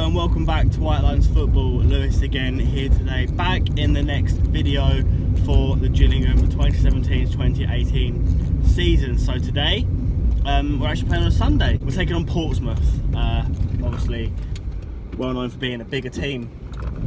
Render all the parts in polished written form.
Hello and welcome back to White Lines Football. Lewis again here today, back in the next video for the Gillingham 2017-2018 season. So today we're actually playing on a Sunday. We're taking on Portsmouth, obviously well known for being a bigger team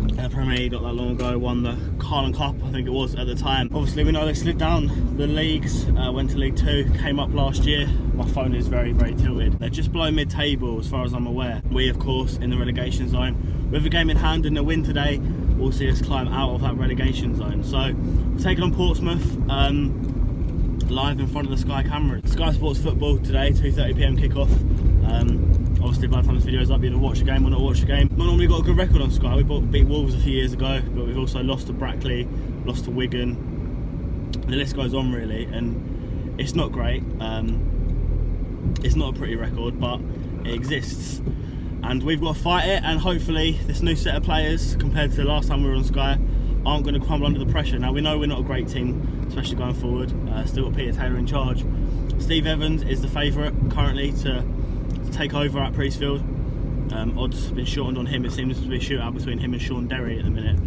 in the Premier League not that long ago, won the Carling Cup I think it was at the time. Obviously we know they slid down the leagues, went to League 2, came up last year. My phone is very tilted. They're just below mid-table as far as I'm aware. We of course in the relegation zone. With a game in hand and a win today, we'll see us climb out of that relegation zone. So we're taking on Portsmouth live in front of the Sky cameras. Sky Sports Football today, 2:30 PM kickoff. Obviously by the time this video is up, you'll watch the game or not watch the game. Not normally got a good record on Sky. We beat Wolves a few years ago, but we've also lost to Brackley, lost to Wigan. The list goes on really, and it's not great. It's not a pretty record, but it exists. And we've got to fight it, and hopefully this new set of players, compared to the last time we were on Sky, aren't going to crumble under the pressure. Now we know we're not a great team, especially going forward. Still got Peter Taylor in charge. Steve Evans is the favourite currently to take over at Priestfield. Odds have been shortened on him. It seems to be a shootout between him and Sean Derry at the minute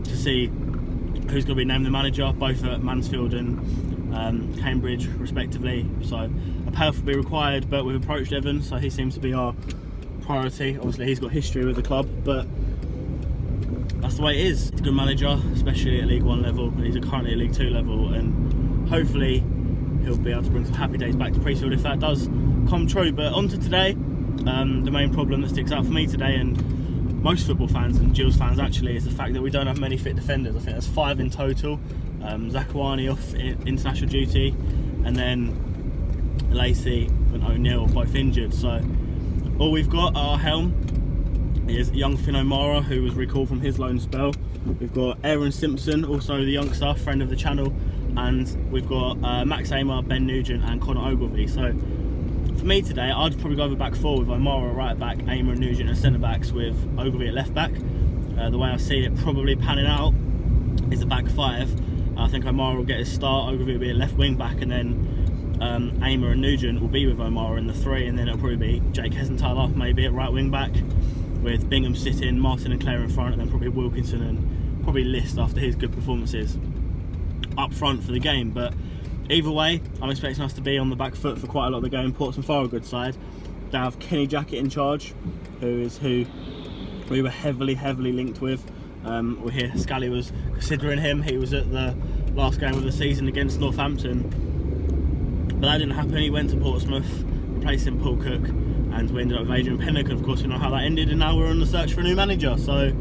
to see who's going to be named the manager, both at Mansfield and Cambridge respectively. So a payoff will be required, but we've approached Evans, so he seems to be our priority. Obviously he's got history with the club, but that's the way it is. He's a good manager, especially at League 1 level, and he's currently at League 2 level, and hopefully he'll be able to bring some happy days back to Priestfield if that does come true. But on to today, the main problem that sticks out for me today, and most football fans and Gills fans actually, is the fact that we don't have many fit defenders. I think there's 5 in total. Zakuani off international duty, and then Lacey and O'Neill both injured. So all we've got at our helm is young Finn O'Mara, who was recalled from his loan spell. We've got Aaron Simpson, also the youngster, friend of the channel, and we've got Max Amer, Ben Nugent and Connor Ogilvie. So for me today, I'd probably go over back 4 with O'Mara at right back, Amer and Nugent as centre backs, with Ogilvie at left back. The way I see it probably panning out is a back 5. I think O'Mara will get his start, Ogilvie will be at left wing back, and then Amer and Nugent will be with O'Mara in the 3, and then it'll probably be Jake Hessenthaler maybe at right wing back, with Bingham sitting, Martin and Clare in front, and then probably Wilkinson and probably List after his good performances up front for the game. But either way, I'm expecting us to be on the back foot for quite a lot of the game. Portsmouth are a good side. They have Kenny Jackett in charge, who we were heavily linked with. We hear Scally was considering him. He was at the last game of the season against Northampton, but that didn't happen. He went to Portsmouth, replacing Paul Cook, and we ended up with Adrian Pennock. And of course we know how that ended, and now we're on the search for a new manager. So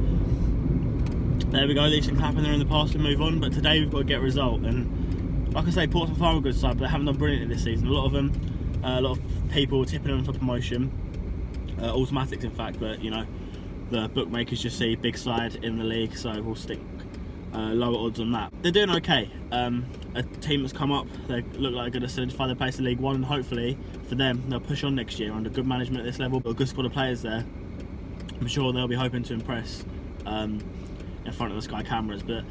there we go. These things happen there in the past, we move on, but today we've got to get a result. And like I say, Portsmouth are a good side, but they haven't done brilliantly this season. A lot of people tipping them for promotion, automatics in fact, but you know, the bookmakers just see big side in the league, so we'll stick lower odds on that. They're doing okay. A team that's come up, they look like they're going to solidify their place in League 1, and hopefully for them they'll push on next year under good management at this level, but a good squad of players there. I'm sure they'll be hoping to impress in front of the Sky cameras. But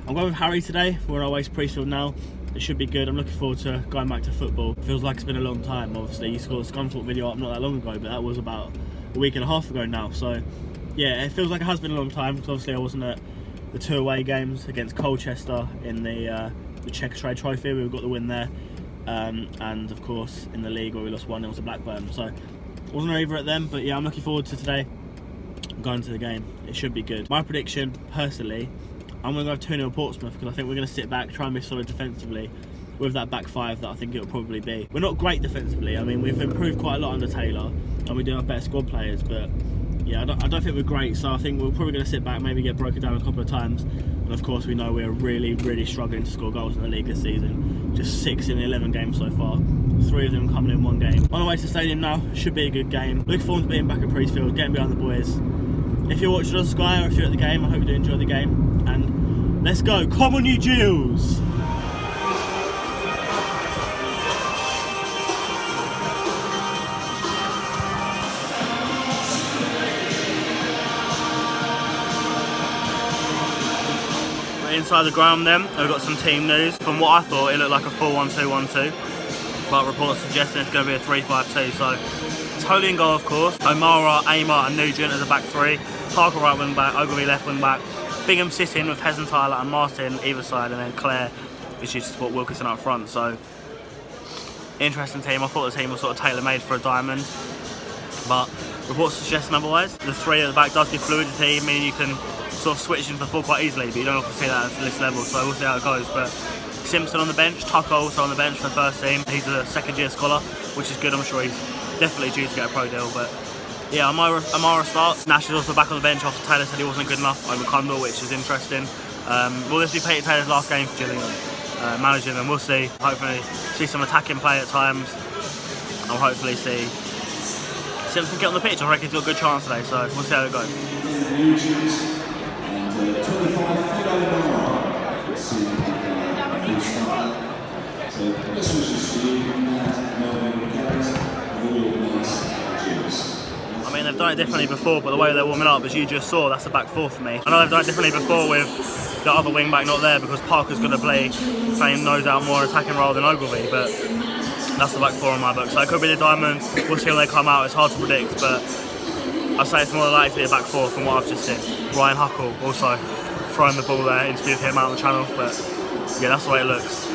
I'm going with Harry today. We're on our way to Priestfield now. It should be good. I'm looking forward to going back to football. It feels like it's been a long time. Obviously you saw the Scunthorpe video up not that long ago, but that was about a week and a half ago now. So yeah, it feels like it has been a long time, because obviously I wasn't at the 2 away games against Colchester in the Checkatrade Trophy. We got the win there, and of course in the league where we lost 1-0 to Blackburn. So I wasn't either at them, but yeah, I'm looking forward to today. Going to the game, it should be good. My prediction, personally, I'm going to go 2-0 Portsmouth, because I think we're going to sit back, try and be solid defensively with that back 5 that I think it'll probably be. We're not great defensively. I mean, we've improved quite a lot under Taylor, and we do have better squad players, but yeah, I don't think we're great. So I think we're probably going to sit back, maybe get broken down a couple of times. And of course we know we're really struggling to score goals in the league this season. Just 6 in 11 games so far, 3 of them coming in 1 game. On our way to the stadium now, should be a good game. Looking forward to being back at Priestfield, getting behind the boys. If you're watching on Sky, or if you're at the game, I hope you do enjoy the game, and let's go. Come on you Gills! Inside the ground then, we've got some team news. From what I thought, it looked like a 4-1-2-1-2, but reports suggesting it's going to be a 3-5-2, so Holy in goal, of course. O'Mara, Amar and Nugent as a back three. Parker right wing back, Ogilvie left wing back. Bingham sitting with Hez and Tyler and Martin either side, and then Claire is used to support Wilkinson up front. So interesting team. I thought the team was sort of tailor-made for a diamond, but reports suggesting otherwise. The three at the back does give fluidity, meaning you can sort of switch into the full quite easily, but you don't often see that at this level, so we'll see how it goes. But Simpson on the bench, Tucker also on the bench for the first team. He's a second-year scholar, which is good. I'm sure he's definitely due to get a pro deal, but yeah, Amara starts. Nash is also back on the bench after Taylor said he wasn't good enough over Condor, which is interesting. Will this be Peter Taylor's last game for Gillingham? Managing them, we'll see. Hopefully see some attacking play at times. I'll hopefully see Simpson get on the pitch. I reckon he's got a good chance today, so we'll see how it goes. I mean, they've done it differently before, but the way they're warming up, as you just saw, that's a back four for me. I know they've done it differently before with the other wing back not there because Parker's going to play playing nose out more attacking role than Ogilvie, but that's the back four on my book. So it could be the diamond. We'll see how they come out. It's hard to predict, but I'd say it's more likely to be a back four from what I've just seen. Ryan Huckle also throwing the ball there, interviewed him out on the channel, but yeah, that's the way it looks.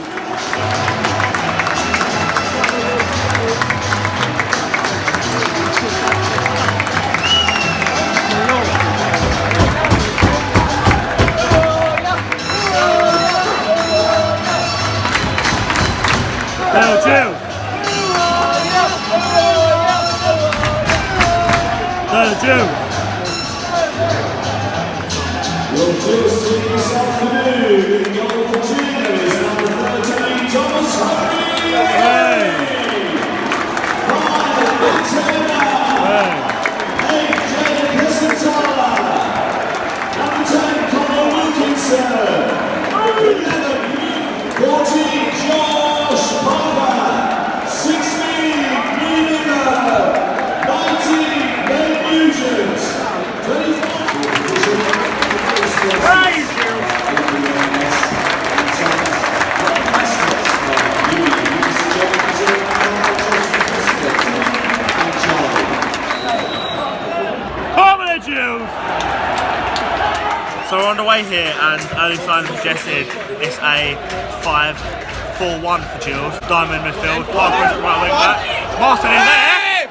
So we're on the way here, and early signs suggested it's a 5-4-1 for Jules. Diamond midfield, Parker is at right wing back. Martin in there!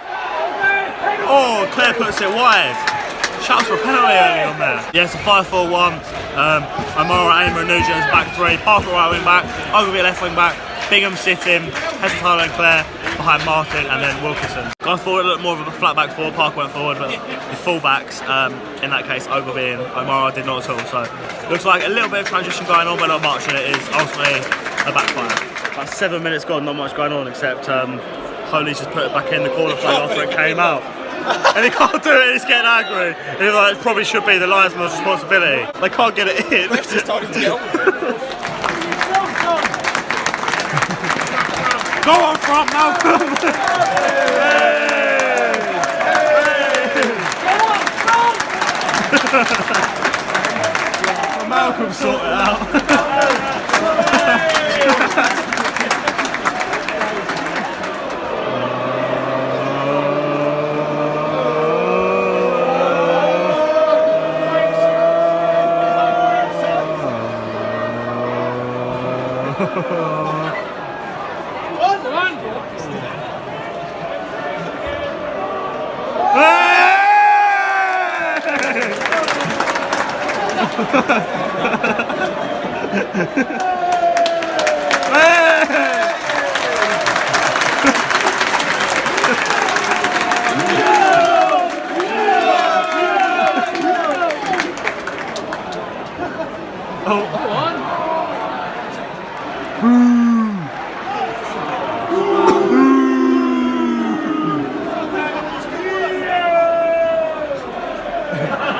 Oh, Claire puts it wide. Shouts for a penalty early on there. Yeah, it's a 5-4-1. Amara, Amar, Nugent is back three. Parker right wing back, Ogilvie left wing back. Bingham sitting, Hez, Tyler and Claire behind Martin, and then Wilkinson. Going forward, it looked more of a flat back four. Parker went forward, but the full-backs, in that case, Ogilvie and O'Mara did not at all. So looks like a little bit of transition going on, but not much, and it is ultimately a backfire. About 7 minutes gone, not much going on, except Holy's just put it back in the corner flag after it came out. And he can't do it, he's getting angry. And he's like, it probably should be the linesman's responsibility. They can't get it in. They've just told him to get on with it. Go on front, Malcolm! Malcolm sorted it out.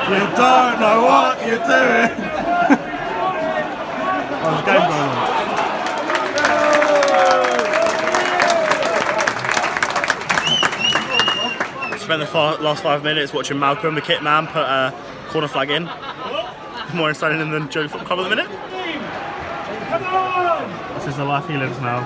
You don't know what you're doing. Oh, there's a game going on. Spent the last 5 minutes watching Malcolm, the kit man, put a corner flag in. More exciting than Joe Football Club at the minute. This is the life he lives now.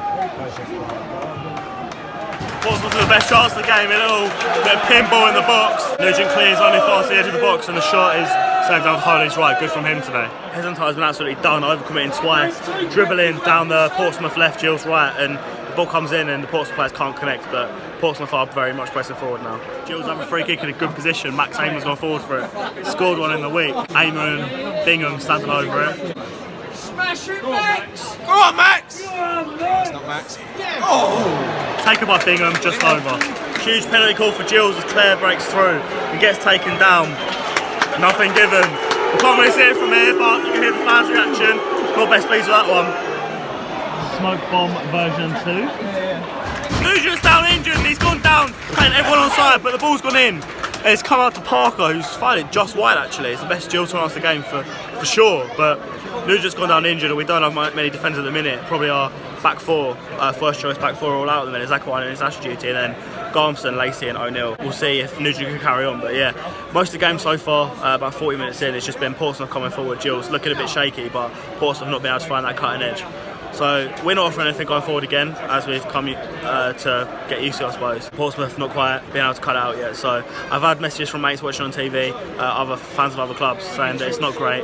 Portsmouth with the best chance of the game, a little bit of pinball in the box. Nugent clears only fast to the edge of the box and the shot is saved down Harley's right. Good from him today. Hesenthal has been absolutely done, overcommitting twice, dribbling down the Portsmouth left, Gilles right, and the ball comes in and the Portsmouth players can't connect, but Portsmouth are very much pressing forward now. Gilles have a free kick in a good position, Max Eamon's gone forward for it. Scored one in the week. Eamon and Bingham standing over it. Smash it, Max! Go on, Max! Go on, Max! It's not Max. Yeah. Oh! Taken by Bingham, just over. Huge penalty call for Gilles as Claire breaks through and gets taken down. Nothing given. I can't really see it from here, but you can hear the fans' reaction. Not best pleased with that one. Smoke bomb version 2. Nugent's down injured and he's gone down, playing everyone on side, but the ball's gone in. And it's come out to Parker, who's fired it just wide actually. It's the best Gilles chance of the game for sure, but Nugent's gone down injured and we don't have many defenders at the minute. Probably our back four, first choice back four are all out at the minute. Zachary in international duty and then Garmson, Lacey and O'Neill. We'll see if Nugent can carry on, but yeah, most of the game so far, about 40 minutes in, it's just been Portsmouth coming forward. Gilles looking a bit shaky, but Portsmouth not being able to find that cutting edge. So we're not offering anything going forward again, as we've come to get used to, I suppose. Portsmouth not quite being able to cut it out yet. So I've had messages from mates watching on TV, other fans of other clubs, saying that it's not great.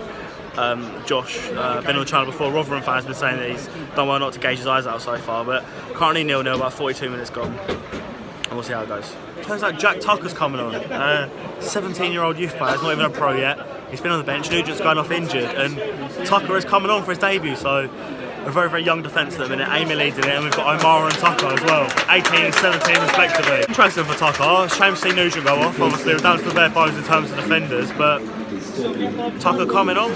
Josh, been on the channel before, Rotherham fans been saying that he's done well not to gauge his eyes out so far, but currently 0-0, about 42 minutes gone. And we'll see how it goes. Turns out Jack Tucker's coming on. 17-year-old youth player, he's not even a pro yet. He's been on the bench, Nugent's going off injured, and Tucker is coming on for his debut, so a very, very young defence at the minute. Amy leads in it, and we've got Omara and Tucker as well. 18 and 17 respectively. Interesting for Tucker. Shame to see Nugent go off. Obviously, we're down to the bare bones in terms of defenders, but Tucker coming on.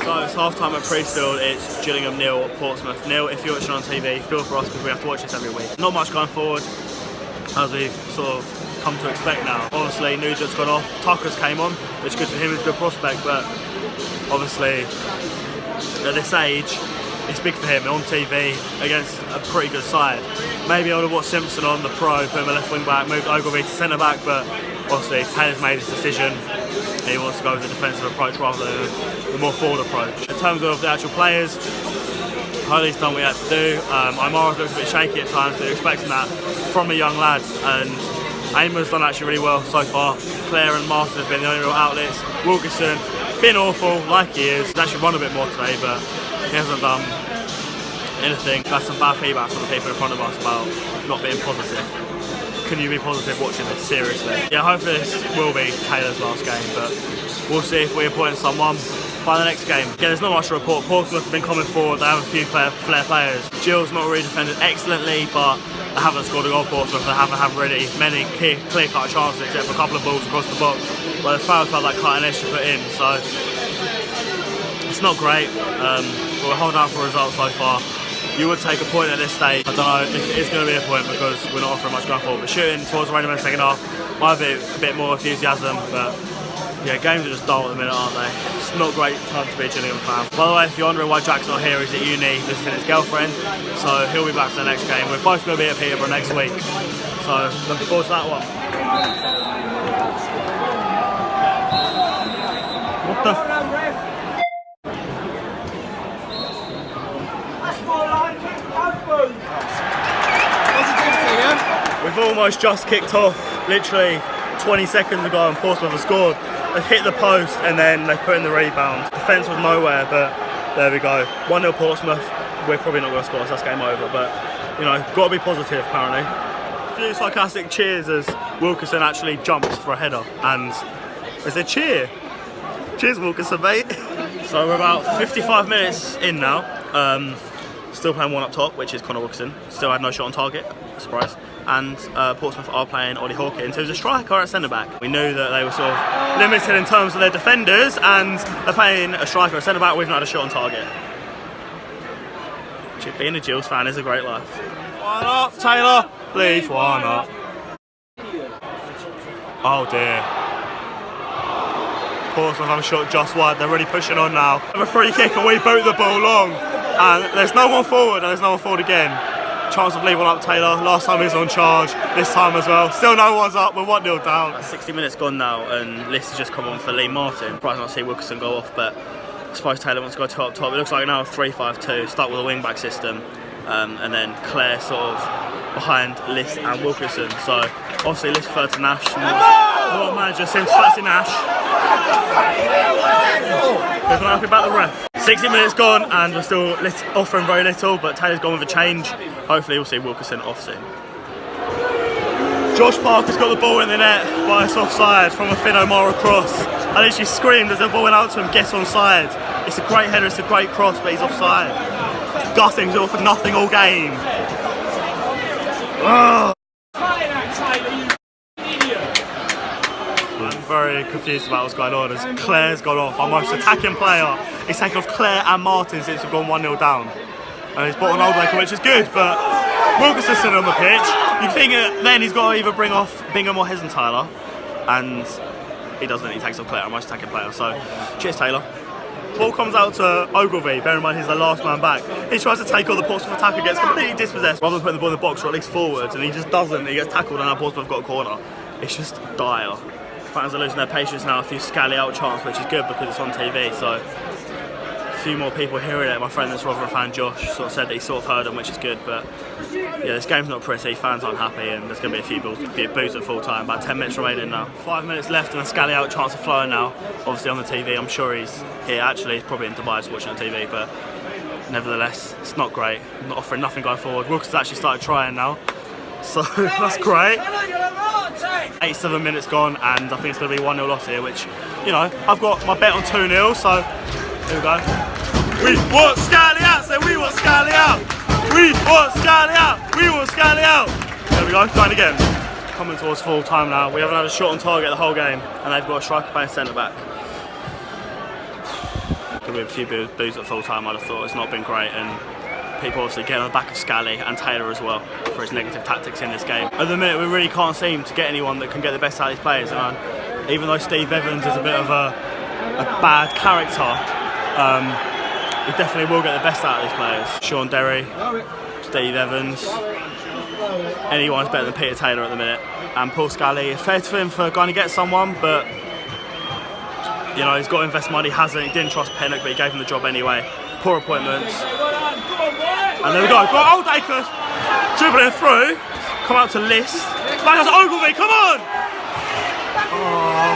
So it's half time at Priestfield. It's Gillingham 0, Portsmouth 0. If you're watching on TV, feel for us because we have to watch this every week. Not much going forward, as we've sort of come to expect now. Obviously, Nugent's gone off. Tucker's came on, which is good for him. He's a good prospect, but obviously, at this age, it's big for him on TV against a pretty good side. Maybe I would have watched Simpson on the pro, put him a left wing back, moved Ogilvie to centre back, but obviously Taylor's made his decision. He wants to go with the defensive approach rather than the more forward approach. In terms of the actual players, Holly's done what he had to do. Imara looks a bit shaky at times, but you're expecting that from a young lad. And Aimer's done actually really well so far. Claire and Martin have been the only real outlets. Wilkinson, been awful, like he is. He's actually run a bit more today, but he hasn't done anything. That's some bad feedback from the people in front of us about not being positive. Can you be positive watching this? Seriously. Yeah, hopefully this will be Taylor's last game, but we'll see if we appoint someone by the next game. Yeah, there's not much to report. Portsmouth have been coming forward. They have a few flair players. Gilles not really defended excellently, but they haven't scored a goal. Portsmouth. They haven't had really many clear-cut chances except for a couple of balls across the box. Well, they failed to have that cutting edge to put in, so it's not great. But we're holding out for results so far. You would take a point at this stage. I don't know if it is going to be a point because we're not offering much going forward. But shooting towards the Rainbow in the second half might be a bit more enthusiasm, but yeah, games are just dull at the minute, aren't they? It's not a great time to be a Gillingham fan. By the way, if you're wondering why Jack's not here, he's at uni visiting his girlfriend, so he'll be back for the next game. We're both going to be at Peterborough next week, so looking forward to that one. What the f... We've almost just kicked off, literally 20 seconds ago, and Portsmouth have scored. They've hit the post and then they've put in the rebound. Defence was nowhere, but there we go. 1-0 Portsmouth. We're probably not going to score, so that's game over, but you know, got to be positive apparently. A few sarcastic cheers as Wilkinson actually jumps for a header, and there's a cheer. Cheers Wilkinson, mate. So we're about 55 minutes in now. Still playing one up top, which is Connor Wilkinson. Still had no shot on target, surprise. And Portsmouth are playing Ollie Hawkins, who's a striker at centre-back. We knew that they were sort of limited in terms of their defenders, and they're playing a striker at centre-back. We've not had a shot on target. Being a Gilles fan is a great life. One up, Taylor. Leave one up. Oh dear. Portsmouth have a shot just wide. They're really pushing on now. Have a free kick and we boot the ball long. And there's no one forward, and there's no one forward again. Chance of leaving one up Taylor. Last time he was on charge, this time as well. Still no one's up, we're 1-0 down. 60 minutes gone now, and Liss has just come on for Lee Martin. Surprised not to see Wilkinson go off, but I suppose Taylor wants to go top. It looks like now a 3-5-2, stuck with a wing-back system. and then Claire sort of behind Liss and Wilkinson. So obviously Liss preferred to Nash. The manager seems to fancy Nash. We're not happy about the ref. 60 minutes gone and we're still offering very little, but Taylor's gone with a change. Hopefully we'll see Wilkinson off soon. Josh Parker's got the ball in the net, but it's offside from a Finn O'Mara cross. I literally screamed as the ball went out to him, get onside. It's a great header, it's a great cross, but he's offside. Gutting's all for nothing all game. Ugh. I'm very confused about what's going on as Claire's gone off, our most attacking player. He's taken off Claire and Martin since we've gone 1-0 down. And he's brought on Oldacre, which is good, but Wilkinson's sitting on the pitch. You think then he's got to either bring off Bingham or Hesenthaler, and he doesn't, he takes off Claire, our most attacking player. So, cheers Taylor. Ball comes out to Ogilvie, bear in mind he's the last man back. He tries to take all the Portsmouth attacker, gets completely dispossessed. Rather than putting the ball in the box or at least forwards, and he just doesn't, he gets tackled and now Portsmouth have got a corner. It's just dire. Fans are losing their patience now, a few scally out chants, which is good because it's on TV, so a few more people hearing it. My friend that's Rotherham fan, Josh, sort of said that he sort of heard them, which is good, but yeah, this game's not pretty, fans aren't happy, and there's going to be a few boos at full time. About 10 minutes remaining now. 5 minutes left and the scally out chants are flowing now, obviously on the TV. I'm sure he's here, actually, he's probably in Dubai just watching on TV, but nevertheless, it's not great, not offering nothing going forward. Wilkinson's actually started trying now, so that's great. 8-7 minutes gone, and I think it's going to be 1-0 loss here, which, you know, I've got my bet on 2-0, so here we go. We want Scally out, so we want Scally out. We want Scally out, we want Scally out. There we go, going again. Coming towards full time now. We haven't had a shot on target the whole game, and they've got a striker playing centre back. Going to be a few boos at full time, I'd have thought. It's not been great, and people obviously getting on the back of Scally and Taylor as well for his negative tactics in this game. At the minute we really can't seem to get anyone that can get the best out of these players, and even though Steve Evans is a bit of a bad character, he definitely will get the best out of these players. Sean Derry, Steve Evans, anyone's better than Peter Taylor at the minute. And Paul Scally, it's fair to him for going to get someone, but you know, he's got to invest money, hasn't, he didn't trust Pennock, but he gave him the job anyway. Poor appointments. And there we go, got Oldacre dribbling through, come out to Liss, back out to Ogilvie, come on! Oh.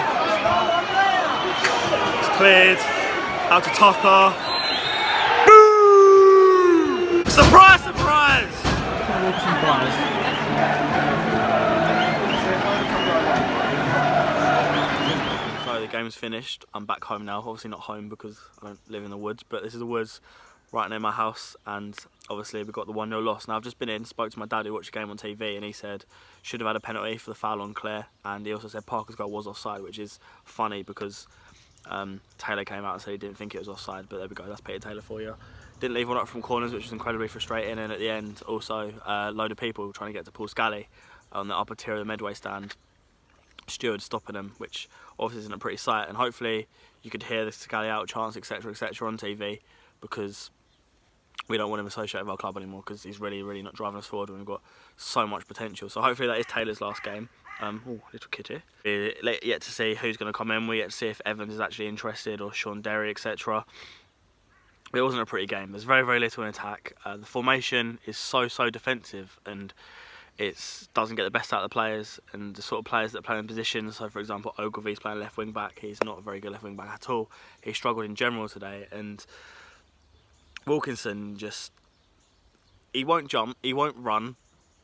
It's cleared, out to Tucker. Boom! Surprise, surprise! So the game's finished, I'm back home now, obviously not home because I don't live in the woods, but this is the woods right near my house, and obviously we got the 1-0 loss. Now I've just been in, spoke to my dad who watched the game on TV, and he said should have had a penalty for the foul on Claire, and he also said Parker's goal was offside, which is funny because Taylor came out and said he didn't think it was offside, but there we go, that's Peter Taylor for you. Didn't leave one up from corners, which was incredibly frustrating, and at the end also a load of people trying to get to Paul Scally on the upper tier of the Medway stand. Steward stopping them, which obviously isn't a pretty sight, and hopefully you could hear the Scally out chants, etc, etc on TV, because we don't want him associated with our club anymore, because he's really not driving us forward when we've got so much potential. So hopefully that is Taylor's last game. Oh, little kid here. We're yet to see who's going to come in. We're yet to see if Evans is actually interested, or Sean Derry, etc. It wasn't a pretty game. There's very little in attack. The formation is so defensive, and it doesn't get the best out of the players, and the sort of players that play in positions. So for example, Ogilvie's playing left wing back. He's not a very good left wing back at all. He struggled in general today, and Wilkinson just, he won't jump, he won't run,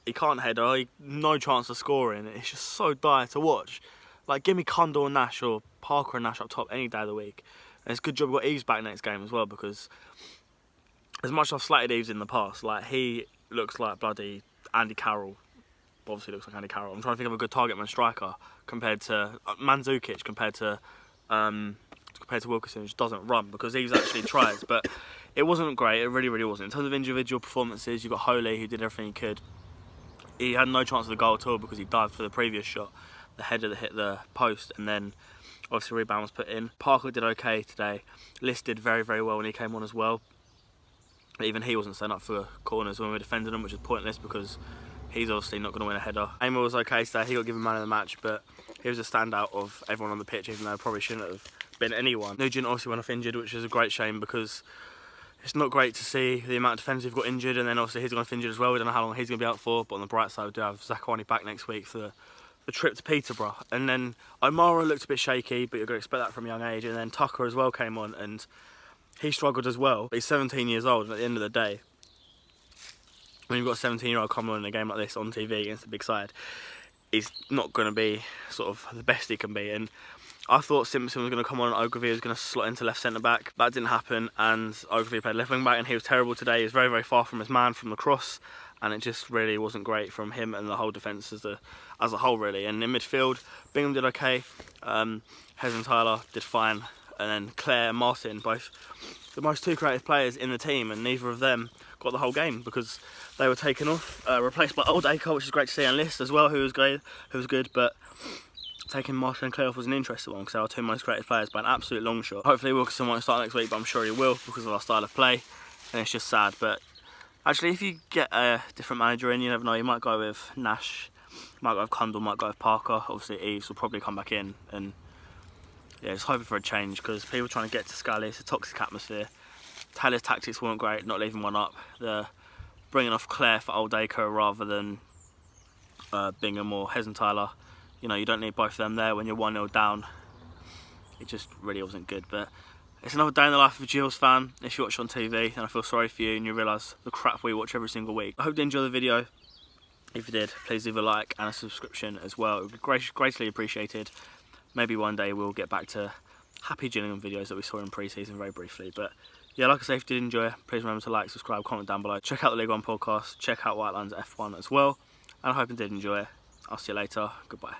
he can't header, no chance of scoring. It's just so dire to watch. Like, give me Condor and Nash or Parker and Nash up top any day of the week. And it's a good job we've got Eves back next game as well, because as much as I've slated Eves in the past, like, he looks like bloody Andy Carroll. Obviously looks like Andy Carroll. I'm trying to think of a good target man striker compared to Mandzukic, compared to Wilkinson, which doesn't run, because Eves actually tries, but it wasn't great. It really wasn't. In terms of individual performances, you've got Holy, who did everything he could. He had no chance of the goal at all because he dived for the previous shot, the header that hit the post, and then obviously rebound was put in. Parker did okay today. Liss did very well when he came on as well. Even he wasn't setting up for corners when we were defending him, which was pointless because he's obviously not going to win a header. Aimer was okay today. He got given man of the match, but he was a standout of everyone on the pitch, even though probably shouldn't have been anyone. Nugent obviously went off injured, which is a great shame because it's not great to see the amount of defenders who've got injured, and then obviously he's gone injured as well. We don't know how long he's going to be out for, but on the bright side, we do have Zakuani back next week for the trip to Peterborough. And then O'Mara looked a bit shaky, but you're going to expect that from a young age. And then Tucker as well came on, and he struggled as well. But he's 17 years old, and at the end of the day, when you've got a 17-year-old coming on in a game like this on TV against the big side, he's not going to be sort of the best he can be. And I thought Simpson was going to come on and Ogilvie was going to slot into left centre-back. That didn't happen, and Ogilvie played left wing-back, and he was terrible today. He was very, very far from his man from the cross, and it just really wasn't great from him and the whole defence as a whole, really. And in midfield, Bingham did okay, Hez and Tyler did fine, and then Claire and Martin, both the most two creative players in the team, and neither of them got the whole game because they were taken off, replaced by Old Acre, which is great to see, and List as well, who was good, but taking Martin and Claire off was an interesting one because they are two most creative players by an absolute long shot. Hopefully Wilkinson won't start next week, but I'm sure he will because of our style of play, and it's just sad. But actually, if you get a different manager in, you never know, you might go with Nash, might go with Cundall, might go with Parker. Obviously Eves will probably come back in, and yeah, just hoping for a change because people trying to get to Scally, it's a toxic atmosphere. Taylor's tactics weren't great, not leaving one up. The bringing off Claire for Old Acre rather than Bingham or Hez and Tyler. You know, you don't need both of them there when you're 1-0 down. It just really wasn't good. But it's another day in the life of a Gills fan. If you watch on TV, and I feel sorry for you and you realise the crap we watch every single week. I hope you enjoyed the video. If you did, please leave a like and a subscription as well. It would be greatly appreciated. Maybe one day we'll get back to happy Gillingham videos that we saw in pre-season very briefly. But yeah, like I say, if you did enjoy it, please remember to like, subscribe, comment down below. Check out the League One podcast. Check out White Lines F1 as well. And I hope you did enjoy it. I'll see you later. Goodbye.